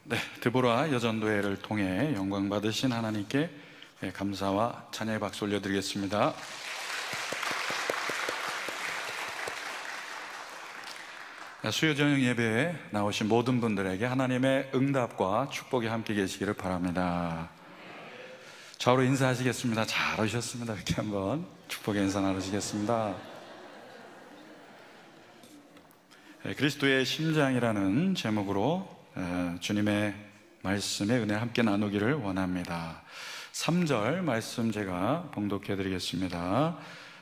네, 드보라 여전도회를 통해 영광 받으신 하나님께 감사와 찬양의 박수 올려드리겠습니다. 수요 저녁 예배에 나오신 모든 분들에게 하나님의 응답과 축복이 함께 계시기를 바랍니다. 좌우로 인사하시겠습니다. 잘 오셨습니다. 이렇게 한번 축복의 인사 나누시겠습니다. 그리스도의 심장이라는 제목으로 주님의 말씀의 은혜 함께 나누기를 원합니다. 3절 말씀 제가 봉독해 드리겠습니다.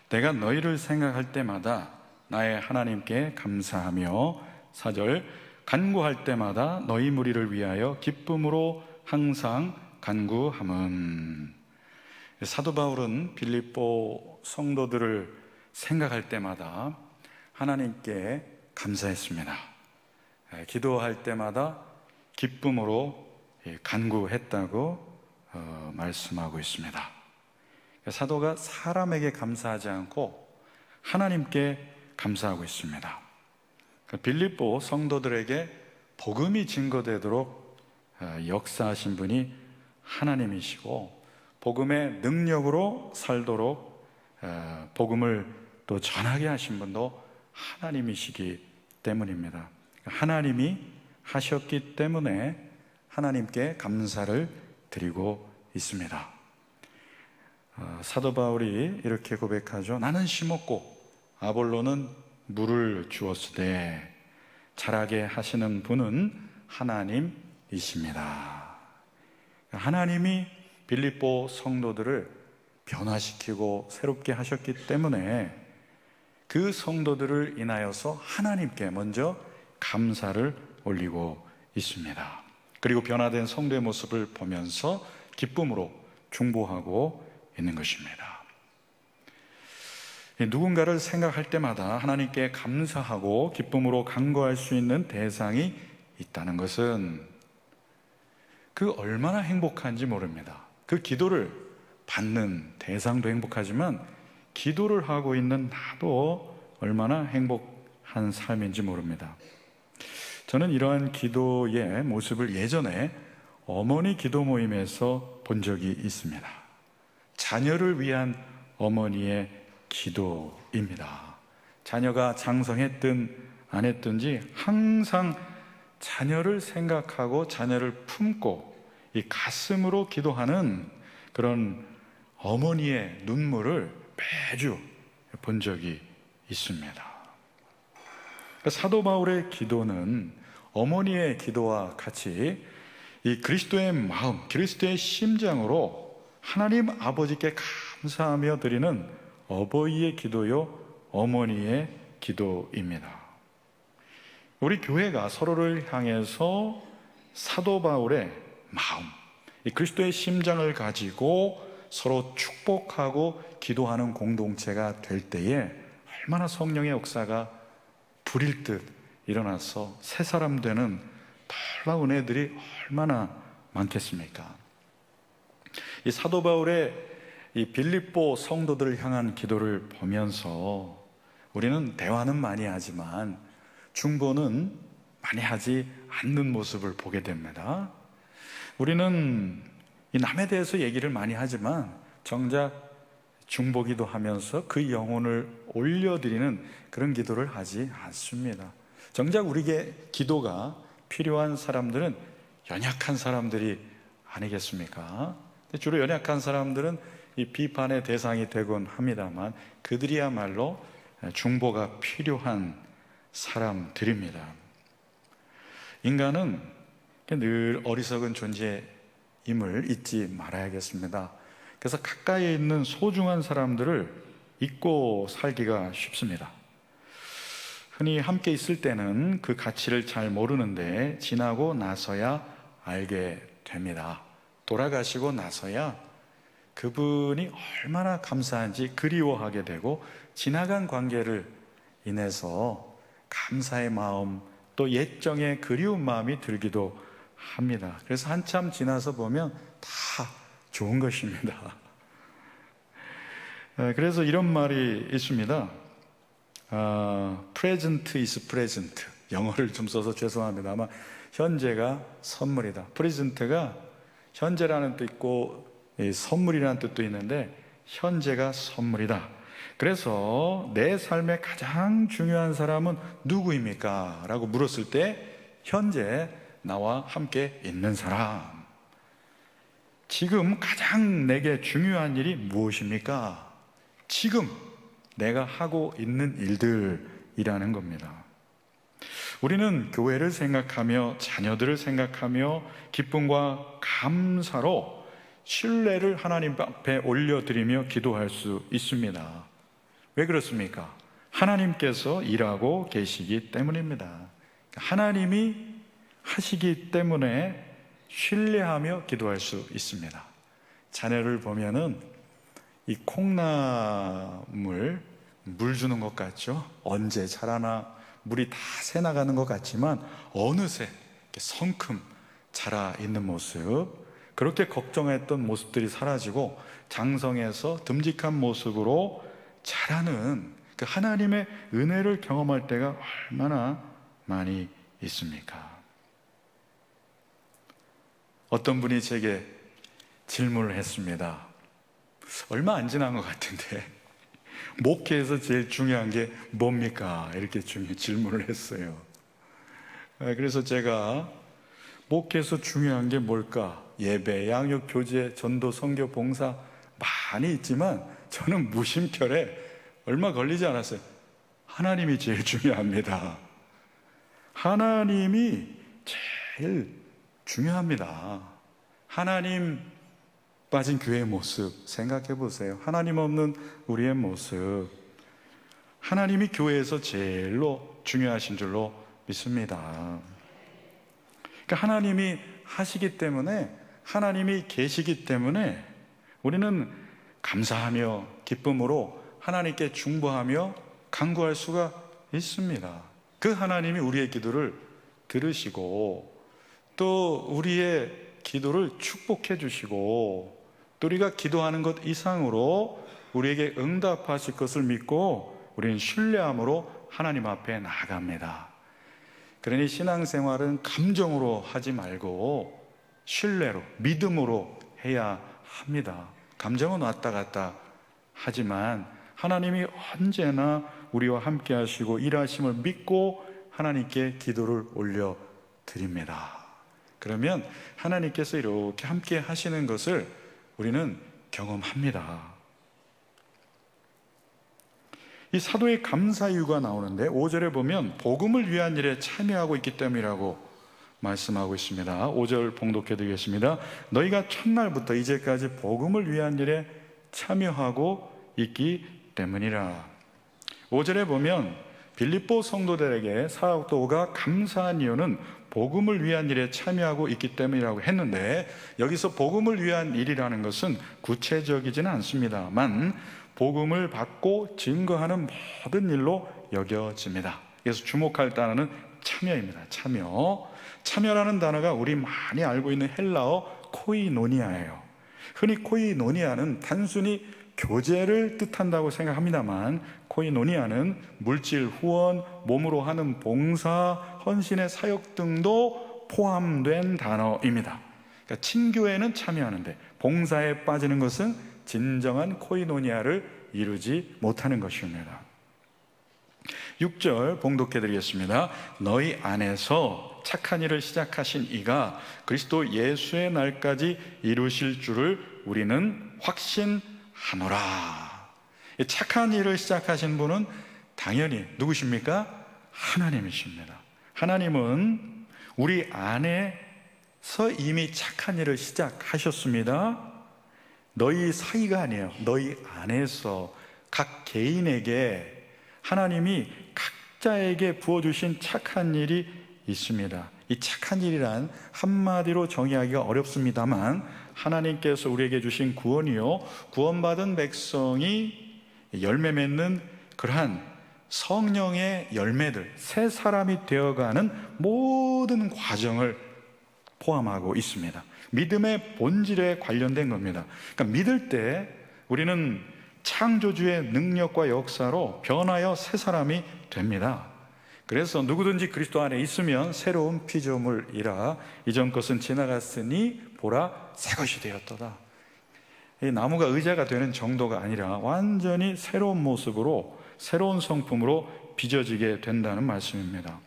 내가 너희를 생각할 때마다 나의 하나님께 감사하며 4절 간구할 때마다 너희 무리를 위하여 기쁨으로 항상 간구함은. 사도 바울은 빌립보 성도들을 생각할 때마다 하나님께 감사했습니다. 기도할 때마다 기쁨으로 간구했다고 말씀하고 있습니다. 사도가 사람에게 감사하지 않고 하나님께 감사하고 있습니다. 빌립보 성도들에게 복음이 증거되도록 역사하신 분이 하나님이시고, 복음의 능력으로 살도록 복음을 또 전하게 하신 분도 하나님이시기 때문입니다. 하나님이 하셨기 때문에 하나님께 감사를 드리고 있습니다. 사도 바울이 이렇게 고백하죠. 나는 심었고 아볼로는 물을 주었으되 자라게 하시는 분은 하나님이십니다. 하나님이 빌립보 성도들을 변화시키고 새롭게 하셨기 때문에 그 성도들을 인하여서 하나님께 먼저 감사를 올리고 있습니다. 그리고 변화된 성도의 모습을 보면서 기쁨으로 중보하고 있는 것입니다. 누군가를 생각할 때마다 하나님께 감사하고 기쁨으로 간구할 수 있는 대상이 있다는 것은 그 얼마나 행복한지 모릅니다. 그 기도를 받는 대상도 행복하지만 기도를 하고 있는 나도 얼마나 행복한 삶인지 모릅니다. 저는 이러한 기도의 모습을 예전에 어머니 기도 모임에서 본 적이 있습니다. 자녀를 위한 어머니의 기도입니다. 자녀가 장성했든 안 했든지 항상 자녀를 생각하고 자녀를 품고 이 가슴으로 기도하는 그런 어머니의 눈물을 매주 본 적이 있습니다. 사도 바울의 기도는 어머니의 기도와 같이 이 그리스도의 마음, 그리스도의 심장으로 하나님 아버지께 감사하며 드리는 어버이의 기도요, 어머니의 기도입니다. 우리 교회가 서로를 향해서 사도 바울의 마음, 이 그리스도의 심장을 가지고 서로 축복하고 기도하는 공동체가 될 때에 얼마나 성령의 역사가 불일 듯 일어나서 새 사람 되는 놀라운 은혜들이 얼마나 많겠습니까? 이 사도 바울의 이 빌립보 성도들을 향한 기도를 보면서 우리는 대화는 많이 하지만 중보는 많이 하지 않는 모습을 보게 됩니다. 우리는 이 남에 대해서 얘기를 많이 하지만 정작 중보기도 하면서 그 영혼을 올려드리는 그런 기도를 하지 않습니다. 정작 우리에게 기도가 필요한 사람들은 연약한 사람들이 아니겠습니까? 주로 연약한 사람들은 이 비판의 대상이 되곤 합니다만 그들이야말로 중보가 필요한 사람들입니다. 인간은 늘 어리석은 존재임을 잊지 말아야겠습니다. 그래서 가까이에 있는 소중한 사람들을 잊고 살기가 쉽습니다. 흔히 함께 있을 때는 그 가치를 잘 모르는데 지나고 나서야 알게 됩니다. 돌아가시고 나서야 그분이 얼마나 감사한지 그리워하게 되고 지나간 관계를 인해서 감사의 마음 또 옛정의 그리운 마음이 들기도 합니다. 그래서 한참 지나서 보면 다 좋은 것입니다. 그래서 이런 말이 있습니다. present is present. 영어를 좀 써서 죄송합니다. 아마 현재가 선물이다. 프레젠트가 현재라는 뜻도 있고 선물이라는 뜻도 있는데 현재가 선물이다. 그래서 내 삶에 가장 중요한 사람은 누구입니까? 라고 물었을 때 현재 나와 함께 있는 사람. 지금 가장 내게 중요한 일이 무엇입니까? 지금 내가 하고 있는 일들이라는 겁니다. 우리는 교회를 생각하며 자녀들을 생각하며 기쁨과 감사로 신뢰를 하나님 앞에 올려드리며 기도할 수 있습니다. 왜 그렇습니까? 하나님께서 일하고 계시기 때문입니다. 하나님이 하시기 때문에 신뢰하며 기도할 수 있습니다. 자녀를 보면은 이 콩나물 물 주는 것 같죠? 언제 자라나 물이 다 새나가는 것 같지만 어느새 성큼 자라 있는 모습, 그렇게 걱정했던 모습들이 사라지고 장성해서 듬직한 모습으로 자라는 그 하나님의 은혜를 경험할 때가 얼마나 많이 있습니까? 어떤 분이 제게 질문을 했습니다. 얼마 안 지난 것 같은데 목회에서 제일 중요한 게 뭡니까? 이렇게 질문을 했어요. 그래서 제가 목회에서 중요한 게 뭘까? 예배, 양육, 교제, 전도, 선교, 봉사 많이 있지만 저는 무심결에 얼마 걸리지 않았어요. 하나님이 제일 중요합니다. 하나님이 제일 중요합니다. 하나님 빠진 교회의 모습 생각해 보세요. 하나님 없는 우리의 모습, 하나님이 교회에서 제일로 중요하신 줄로 믿습니다. 그러니까 하나님이 하시기 때문에, 하나님이 계시기 때문에 우리는 감사하며 기쁨으로 하나님께 중보하며 간구할 수가 있습니다. 그 하나님이 우리의 기도를 들으시고 또 우리의 기도를 축복해 주시고 또 우리가 기도하는 것 이상으로 우리에게 응답하실 것을 믿고 우리는 신뢰함으로 하나님 앞에 나아갑니다. 그러니 신앙생활은 감정으로 하지 말고 신뢰로, 믿음으로 해야 합니다. 감정은 왔다 갔다 하지만 하나님이 언제나 우리와 함께 하시고 일하심을 믿고 하나님께 기도를 올려드립니다. 그러면 하나님께서 이렇게 함께 하시는 것을 우리는 경험합니다. 이 사도의 감사 이유가 나오는데 5절에 보면 복음을 위한 일에 참여하고 있기 때문이라고 말씀하고 있습니다. 5절 봉독해 드리겠습니다. 너희가 첫날부터 이제까지 복음을 위한 일에 참여하고 있기 때문이라. 5절에 보면 빌립보 성도들에게 사도가 감사한 이유는 복음을 위한 일에 참여하고 있기 때문이라고 했는데, 여기서 복음을 위한 일이라는 것은 구체적이지는 않습니다만 복음을 받고 증거하는 모든 일로 여겨집니다. 그래서 주목할 단어는 참여입니다. 참여라는 단어가 우리 많이 알고 있는 헬라어 코이노니아예요. 흔히 코이노니아는 단순히 교제를 뜻한다고 생각합니다만 코이노니아는 물질 후원, 몸으로 하는 봉사, 헌신의 사역 등도 포함된 단어입니다. 그러니까 친교회는 참여하는데 봉사에 빠지는 것은 진정한 코이노니아를 이루지 못하는 것입니다. 6절 봉독해 드리겠습니다. 너희 안에서 착한 일을 시작하신 이가 그리스도 예수의 날까지 이루실 줄을 우리는 확신하노라. 착한 일을 시작하신 분은 당연히 누구십니까? 하나님이십니다. 하나님은 우리 안에서 이미 착한 일을 시작하셨습니다. 너희 사이가 아니에요. 너희 안에서 각 개인에게 하나님이 각자에게 부어주신 착한 일이 있습니다. 이 착한 일이란 한마디로 정의하기가 어렵습니다만 하나님께서 우리에게 주신 구원이요, 구원받은 백성이 열매 맺는 그러한 성령의 열매들, 새 사람이 되어가는 모든 과정을 포함하고 있습니다. 믿음의 본질에 관련된 겁니다. 그러니까 믿을 때 우리는 창조주의 능력과 역사로 변하여 새 사람이 됩니다. 그래서 누구든지 그리스도 안에 있으면 새로운 피조물이라 이전 것은 지나갔으니 보라 새 것이 되었도다. 이 나무가 의자가 되는 정도가 아니라 완전히 새로운 모습으로 새로운 성품으로 빚어지게 된다는 말씀입니다.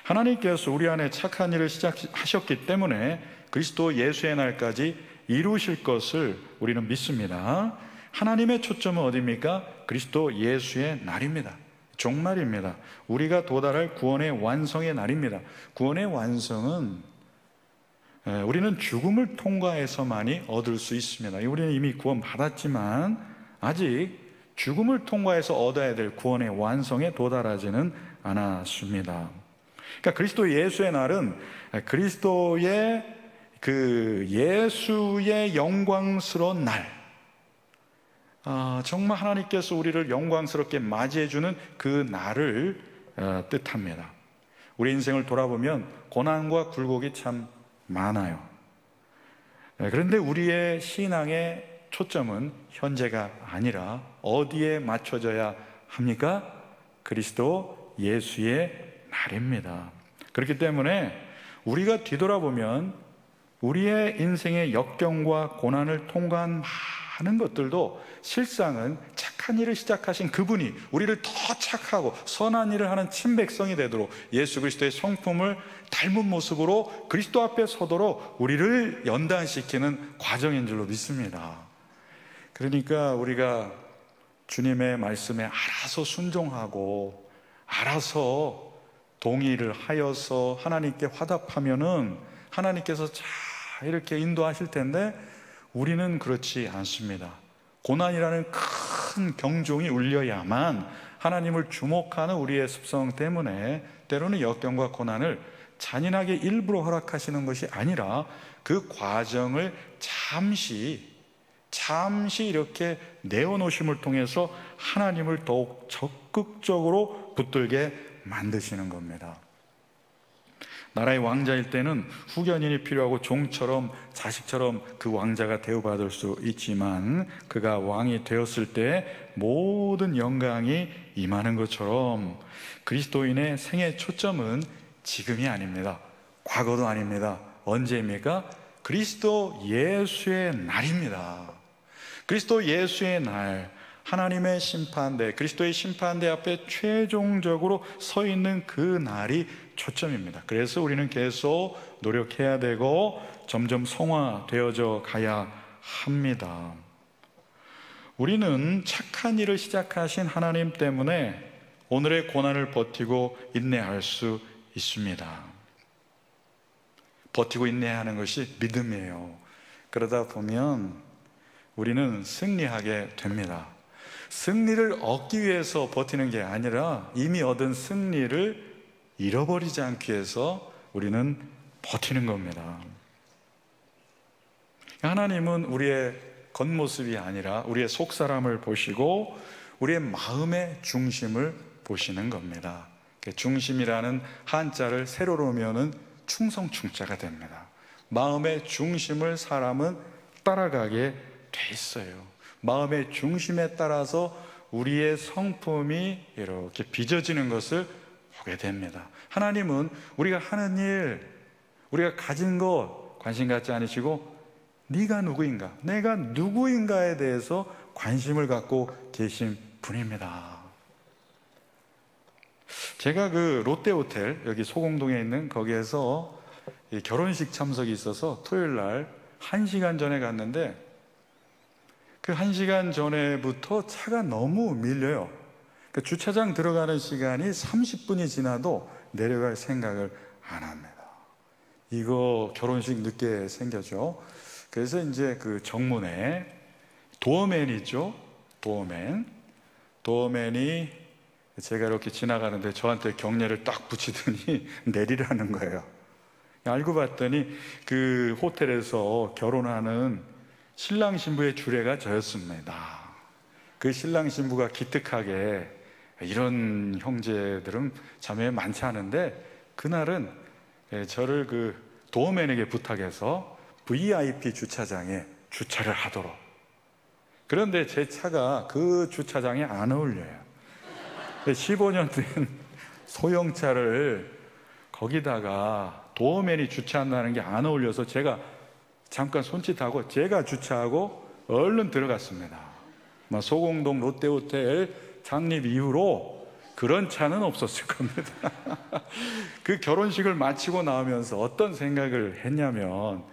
하나님께서 우리 안에 착한 일을 시작하셨기 때문에 그리스도 예수의 날까지 이루실 것을 우리는 믿습니다. 하나님의 초점은 어디입니까? 그리스도 예수의 날입니다. 종말입니다. 우리가 도달할 구원의 완성의 날입니다. 구원의 완성은 우리는 죽음을 통과해서만이 얻을 수 있습니다. 우리는 이미 구원 받았지만 아직 죽음을 통과해서 얻어야 될 구원의 완성에 도달하지는 않았습니다. 그러니까 그리스도 예수의 날은 그리스도의 예수의 영광스러운 날, 정말 하나님께서 우리를 영광스럽게 맞이해주는 그 날을 뜻합니다. 우리 인생을 돌아보면 고난과 굴곡이 참 많아요. 그런데 우리의 신앙의 초점은 현재가 아니라 어디에 맞춰져야 합니까? 그리스도 예수의 날입니다. 그렇기 때문에 우리가 뒤돌아보면 우리의 인생의 역경과 고난을 통과한 많은 것들도 실상은 착한 일을 시작하신 그분이 우리를 더 착하고 선한 일을 하는 친백성이 되도록 예수 그리스도의 성품을 닮은 모습으로 그리스도 앞에 서도록 우리를 연단시키는 과정인 줄로 믿습니다. 그러니까 우리가 주님의 말씀에 알아서 순종하고 알아서 동의를 하여서 하나님께 화답하면은 하나님께서 잘 이렇게 인도하실 텐데 우리는 그렇지 않습니다. 고난이라는 큰 경종이 울려야만 하나님을 주목하는 우리의 습성 때문에 때로는 역경과 고난을 잔인하게 일부러 허락하시는 것이 아니라 그 과정을 잠시 이렇게 내어놓으심을 통해서 하나님을 더욱 적극적으로 붙들게 만드시는 겁니다. 나라의 왕자일 때는 후견인이 필요하고 종처럼 자식처럼 그 왕자가 대우받을 수 있지만 그가 왕이 되었을 때 모든 영광이 임하는 것처럼 그리스도인의 생애 초점은 지금이 아닙니다. 과거도 아닙니다. 언제입니까? 그리스도 예수의 날입니다. 그리스도 예수의 날, 하나님의 심판대, 그리스도의 심판대 앞에 최종적으로 서 있는 그 날이 초점입니다. 그래서 우리는 계속 노력해야 되고 점점 성화되어져 가야 합니다. 우리는 착한 일을 시작하신 하나님 때문에 오늘의 고난을 버티고 인내할 수 있습니다. 버티고 인내하는 것이 믿음이에요. 그러다 보면 우리는 승리하게 됩니다. 승리를 얻기 위해서 버티는 게 아니라 이미 얻은 승리를 잃어버리지 않기 위해서 우리는 버티는 겁니다. 하나님은 우리의 겉모습이 아니라 우리의 속사람을 보시고 우리의 마음의 중심을 보시는 겁니다. 중심이라는 한자를 세로 놓으면 충성충자가 됩니다. 마음의 중심을 사람은 따라가게 돼 있어요. 마음의 중심에 따라서 우리의 성품이 이렇게 빚어지는 것을 보게 됩니다. 하나님은 우리가 하는 일, 우리가 가진 것 관심 갖지 않으시고 네가 누구인가, 내가 누구인가에 대해서 관심을 갖고 계신 분입니다. 제가 그 롯데호텔 여기 소공동에 있는 거기에서 결혼식 참석이 있어서 토요일 날 1시간 전에 갔는데 그 1시간 전에부터 차가 너무 밀려요. 그 주차장 들어가는 시간이 30분이 지나도 내려갈 생각을 안 합니다. 이거 결혼식 늦게 생겨죠. 그래서 이제 그 정문에 도어맨 있죠. 도어맨이 제가 이렇게 지나가는데 저한테 경례를 딱 붙이더니 내리라는 거예요. 알고 봤더니 그 호텔에서 결혼하는 신랑 신부의 주례가 저였습니다. 그 신랑 신부가 기특하게, 이런 형제들은 자매에 많지 않은데 그날은 저를 그 도어맨에게 부탁해서 VIP 주차장에 주차를 하도록. 그런데 제 차가 그 주차장에 안 어울려요. 15년 된 소형차를 거기다가 도어맨이 주차한다는 게 안 어울려서 제가 잠깐 손짓하고 제가 주차하고 얼른 들어갔습니다. 소공동 롯데호텔 창립 이후로 그런 차는 없었을 겁니다. 그 결혼식을 마치고 나오면서 어떤 생각을 했냐면,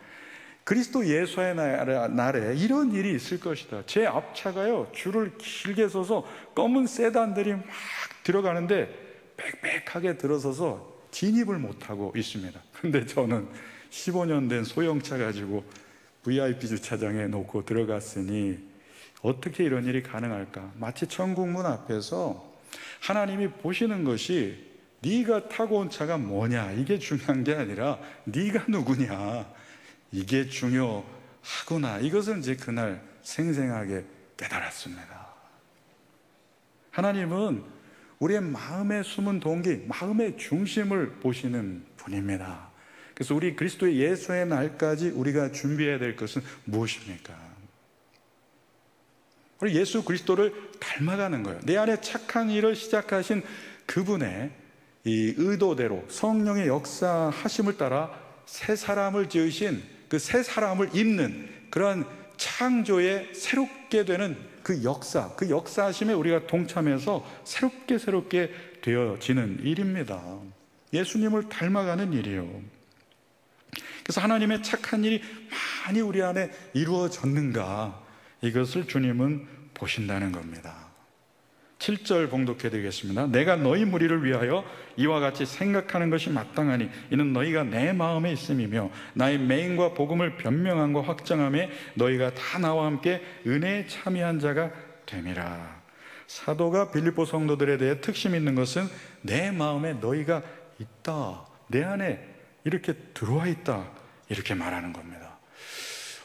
그리스도 예수의 날에 이런 일이 있을 것이다. 제 앞차가요, 줄을 길게 서서 검은 세단들이 막 들어가는데 빽빽하게 들어서서 진입을 못하고 있습니다. 근데 저는 15년 된 소형차 가지고 VIP 주차장에 놓고 들어갔으니 어떻게 이런 일이 가능할까? 마치 천국문 앞에서 하나님이 보시는 것이 네가 타고 온 차가 뭐냐, 이게 중요한 게 아니라 네가 누구냐, 이게 중요하구나. 이것을 이제 그날 생생하게 깨달았습니다. 하나님은 우리의 마음에 숨은 동기, 마음의 중심을 보시는 분입니다. 그래서 우리 그리스도의 예수의 날까지 우리가 준비해야 될 것은 무엇입니까? 우리 예수 그리스도를 닮아가는 거예요. 내 안에 착한 일을 시작하신 그분의 이 의도대로 성령의 역사하심을 따라 새 사람을 지으신 그 새 사람을 입는 그러한 창조의 새롭게 되는 그 역사하심에 우리가 동참해서 새롭게 되어지는 일입니다. 예수님을 닮아가는 일이요. 그래서 하나님의 착한 일이 많이 우리 안에 이루어졌는가, 이것을 주님은 보신다는 겁니다. 7절 봉독해 드리겠습니다. 내가 너희 무리를 위하여 이와 같이 생각하는 것이 마땅하니 이는 너희가 내 마음에 있음이며 나의 맹인과 복음을 변명함과 확정함에 너희가 다 나와 함께 은혜에 참여한 자가 됨이라. 사도가 빌립보 성도들에 대해 특심 있는 것은 내 마음에 너희가 있다, 내 안에 이렇게 들어와 있다, 이렇게 말하는 겁니다.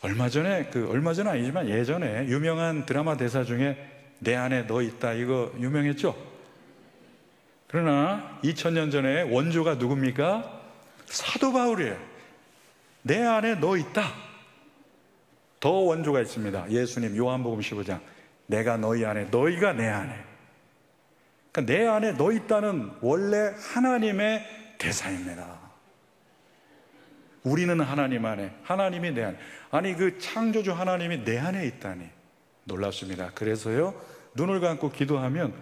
얼마 전은 아니지만 예전에 유명한 드라마 대사 중에 내 안에 너 있다, 이거 유명했죠? 그러나 2000년 전에 원조가 누굽니까? 사도 바울이에요. 내 안에 너 있다. 더 원조가 있습니다. 예수님 요한복음 15장 내가 너희 안에, 너희가 내 안에. 그러니까 내 안에 너 있다는 원래 하나님의 대사입니다. 우리는 하나님 안에, 하나님이 내 안에. 아니 그 창조주 하나님이 내 안에 있다니 놀랍습니다. 그래서요, 눈을 감고 기도하면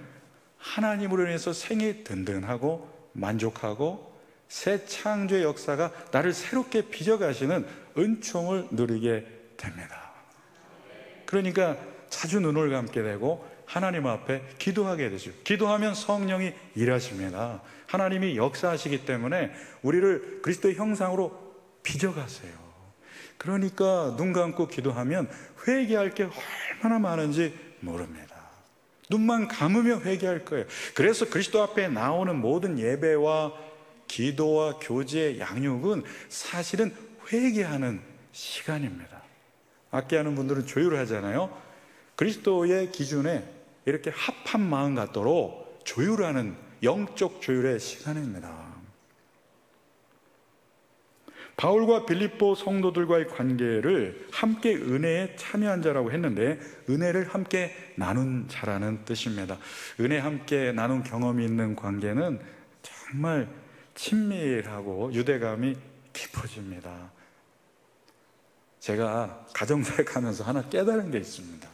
하나님으로 인해서 생이 든든하고 만족하고 새 창조의 역사가 나를 새롭게 빚어가시는 은총을 누리게 됩니다. 그러니까 자주 눈을 감게 되고 하나님 앞에 기도하게 되죠. 기도하면 성령이 일하십니다. 하나님이 역사하시기 때문에 우리를 그리스도의 형상으로 빚어가세요. 그러니까 눈 감고 기도하면 회개할 게 얼마나 많은지 모릅니다. 눈만 감으면 회개할 거예요. 그래서 그리스도 앞에 나오는 모든 예배와 기도와 교제의 양육은 사실은 회개하는 시간입니다. 악기하는 분들은 조율을 하잖아요. 그리스도의 기준에 이렇게 합한 마음 갖도록 조율하는 영적 조율의 시간입니다. 바울과 빌립보 성도들과의 관계를 함께 은혜에 참여한 자라고 했는데, 은혜를 함께 나눈 자라는 뜻입니다. 은혜 함께 나눈 경험이 있는 관계는 정말 친밀하고 유대감이 깊어집니다. 제가 가정사역하면서 하나 깨달은 게 있습니다.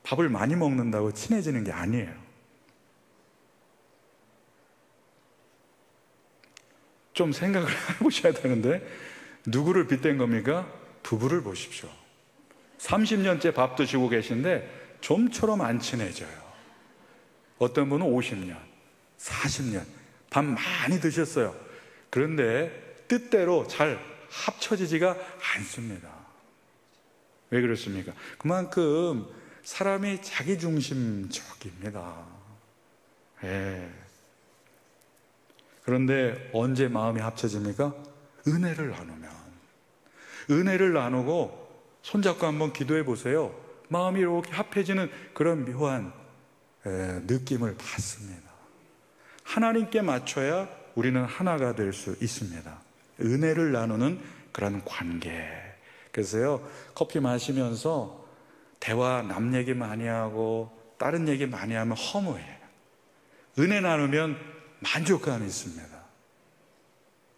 밥을 많이 먹는다고 친해지는 게 아니에요. 좀 생각을 해보셔야 되는데, 누구를 빗댄 겁니까? 부부를 보십시오. 30년째 밥 드시고 계신데 좀처럼 안 친해져요. 어떤 분은 50년, 40년 밥 많이 드셨어요. 그런데 뜻대로 잘 합쳐지지가 않습니다. 왜 그렇습니까? 그만큼 사람이 자기중심적입니다. 그런데 언제 마음이 합쳐집니까? 은혜를 나누면. 은혜를 나누고 손잡고 한번 기도해 보세요. 마음이 이렇게 합해지는 그런 묘한 느낌을 받습니다. 하나님께 맞춰야 우리는 하나가 될 수 있습니다. 은혜를 나누는 그런 관계. 그래서요, 커피 마시면서 대화 남 얘기 많이 하고 다른 얘기 많이 하면 허무해요. 은혜 나누면 만족감이 있습니다.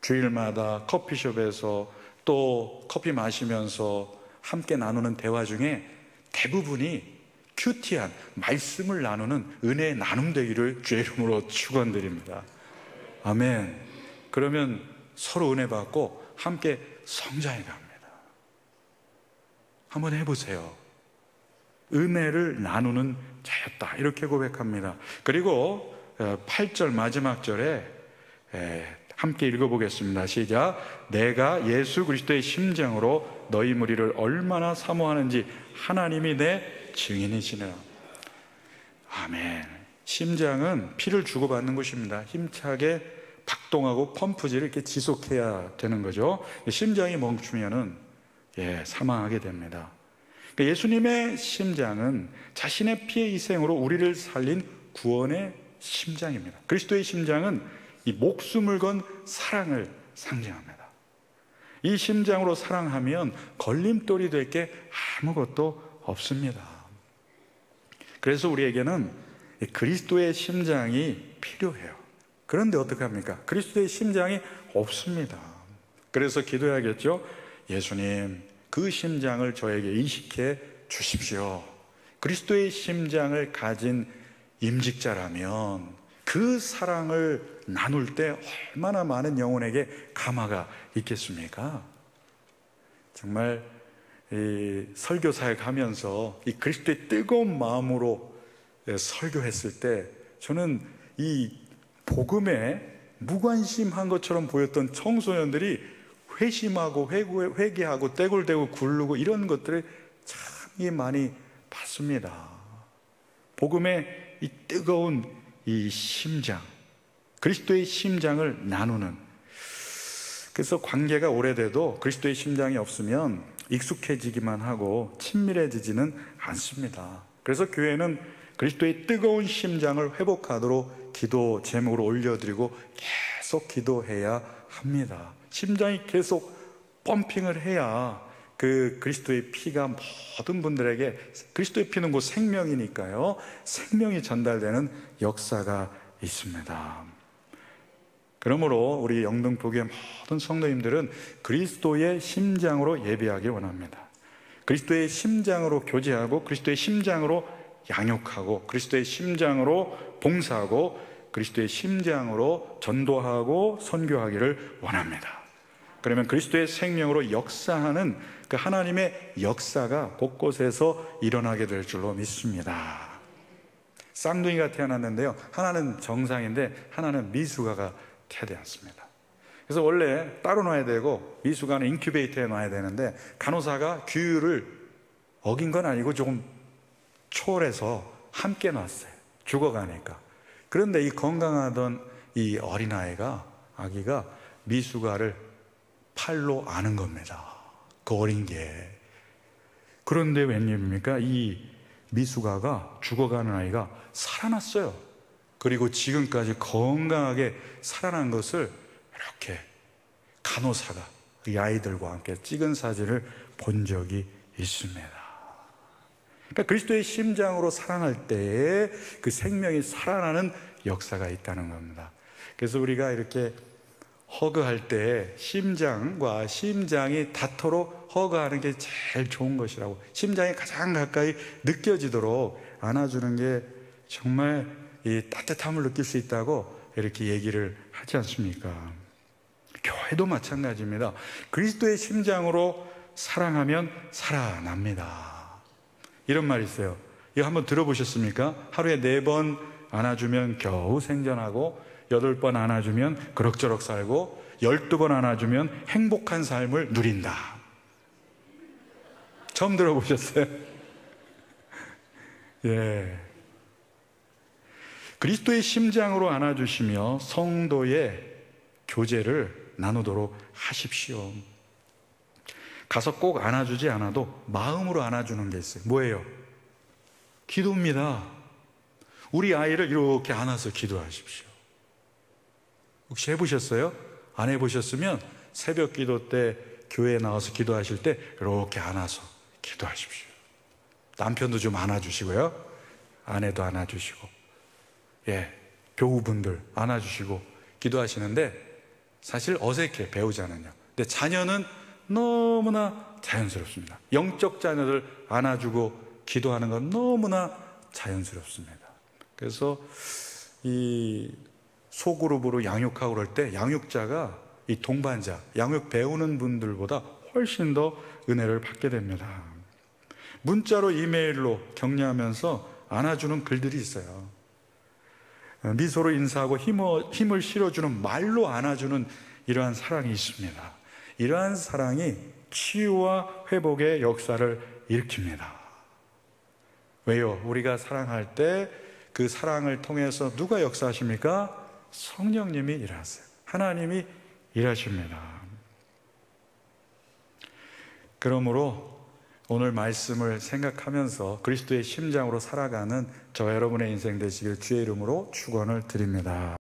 주일마다 커피숍에서 또 커피 마시면서 함께 나누는 대화 중에 대부분이 큐티한 말씀을 나누는 은혜의 나눔 되기를 주의 이름으로 축원드립니다. 아멘. 그러면 서로 은혜 받고 함께 성장해 갑니다. 한번 해보세요. 은혜를 나누는 자였다, 이렇게 고백합니다. 그리고 8절 마지막 절에 함께 읽어보겠습니다. 시작. 내가 예수 그리스도의 심장으로 너희 무리를 얼마나 사모하는지 하나님이 내 증인이시니라. 아멘. 심장은 피를 주고받는 곳입니다. 힘차게 박동하고 펌프질을 이렇게 지속해야 되는 거죠. 심장이 멈추면은 사망하게 됩니다. 예수님의 심장은 자신의 피의 희생으로 우리를 살린 구원의 심장입니다. 그리스도의 심장은 이 목숨을 건 사랑을 상징합니다. 이 심장으로 사랑하면 걸림돌이 될 게 아무것도 없습니다. 그래서 우리에게는 그리스도의 심장이 필요해요. 그런데 어떡합니까? 그리스도의 심장이 없습니다. 그래서 기도해야겠죠. 예수님, 그 심장을 저에게 이식해 주십시오. 그리스도의 심장을 가진 임직자라면 그 사랑을 나눌 때 얼마나 많은 영혼에게 감화가 있겠습니까? 정말 이 설교사역 하면서 이 그리스도의 뜨거운 마음으로 설교했을 때 저는 이 복음에 무관심한 것처럼 보였던 청소년들이 회심하고 회개하고 떼굴대고 굴르고 이런 것들을 참 많이 봤습니다. 복음의 이 뜨거운 이 심장, 그리스도의 심장을 나누는, 그래서 관계가 오래돼도 그리스도의 심장이 없으면 익숙해지기만 하고 친밀해지지는 않습니다. 그래서 교회는 그리스도의 뜨거운 심장을 회복하도록 기도 제목으로 올려드리고 계속 기도해야 합니다. 심장이 계속 펌핑을 해야 그 그리스도의 피가 모든 분들에게, 그리스도의 피는 곧 생명이니까요, 생명이 전달되는 역사가 있습니다. 그러므로 우리 영등포교회 모든 성도님들은 그리스도의 심장으로 예배하기 원합니다. 그리스도의 심장으로 교제하고 그리스도의 심장으로 양육하고 그리스도의 심장으로 봉사하고 그리스도의 심장으로 전도하고 선교하기를 원합니다. 그러면 그리스도의 생명으로 역사하는 그 하나님의 역사가 곳곳에서 일어나게 될 줄로 믿습니다. 쌍둥이가 태어났는데요, 하나는 정상인데 하나는 미숙아가 태어났습니다. 그래서 원래 따로 놔야 되고 미숙아는 인큐베이터에 놔야 되는데 간호사가 규율을 어긴 건 아니고 조금 초월해서 함께 놨어요. 죽어가니까. 그런데 이 건강하던 이 어린아이가, 아기가 미숙아를 팔로 아는 겁니다. 그 어린 게. 그런데 웬일입니까? 이 미숙아가, 죽어가는 아이가 살아났어요. 그리고 지금까지 건강하게 살아난 것을 이렇게 간호사가 이 아이들과 함께 찍은 사진을 본 적이 있습니다. 그러니까 그리스도의 심장으로 사랑할 때에 그 생명이 살아나는 역사가 있다는 겁니다. 그래서 우리가 이렇게 허그할 때 심장과 심장이 닿도록 허그하는 게 제일 좋은 것이라고, 심장이 가장 가까이 느껴지도록 안아주는 게 정말 이 따뜻함을 느낄 수 있다고 이렇게 얘기를 하지 않습니까? 교회도 마찬가지입니다. 그리스도의 심장으로 사랑하면 살아납니다. 이런 말이 있어요. 이거 한번 들어보셨습니까? 하루에 4번 안아주면 겨우 생존하고, 8번 안아주면 그럭저럭 살고, 12번 안아주면 행복한 삶을 누린다. 처음 들어보셨어요? 예. 그리스도의 심장으로 안아주시며 성도의 교제를 나누도록 하십시오. 가서 꼭 안아주지 않아도 마음으로 안아주는 게 있어요. 뭐예요? 기도입니다. 우리 아이를 이렇게 안아서 기도하십시오. 혹시 해보셨어요? 안 해보셨으면 새벽 기도 때 교회에 나와서 기도하실 때 이렇게 안아서 기도하십시오. 남편도 좀 안아주시고요, 아내도 안아주시고. 예, 교우분들 안아주시고 기도하시는데 사실 어색해, 배우자는요. 근데 자녀는 너무나 자연스럽습니다. 영적 자녀들 안아주고 기도하는 건 너무나 자연스럽습니다. 그래서 이 소그룹으로 양육하고 그럴 때 양육자가 이 동반자, 양육 배우는 분들보다 훨씬 더 은혜를 받게 됩니다. 문자로 이메일로 격려하면서 안아주는 글들이 있어요. 미소로 인사하고 힘을 실어주는 말로 안아주는 이러한 사랑이 있습니다. 이러한 사랑이 치유와 회복의 역사를 일으킵니다. 왜요? 우리가 사랑할 때 그 사랑을 통해서 누가 역사하십니까? 성령님이 일하세요. 하나님이 일하십니다. 그러므로 오늘 말씀을 생각하면서 그리스도의 심장으로 살아가는 저와 여러분의 인생 되시길 주의 이름으로 축원을 드립니다.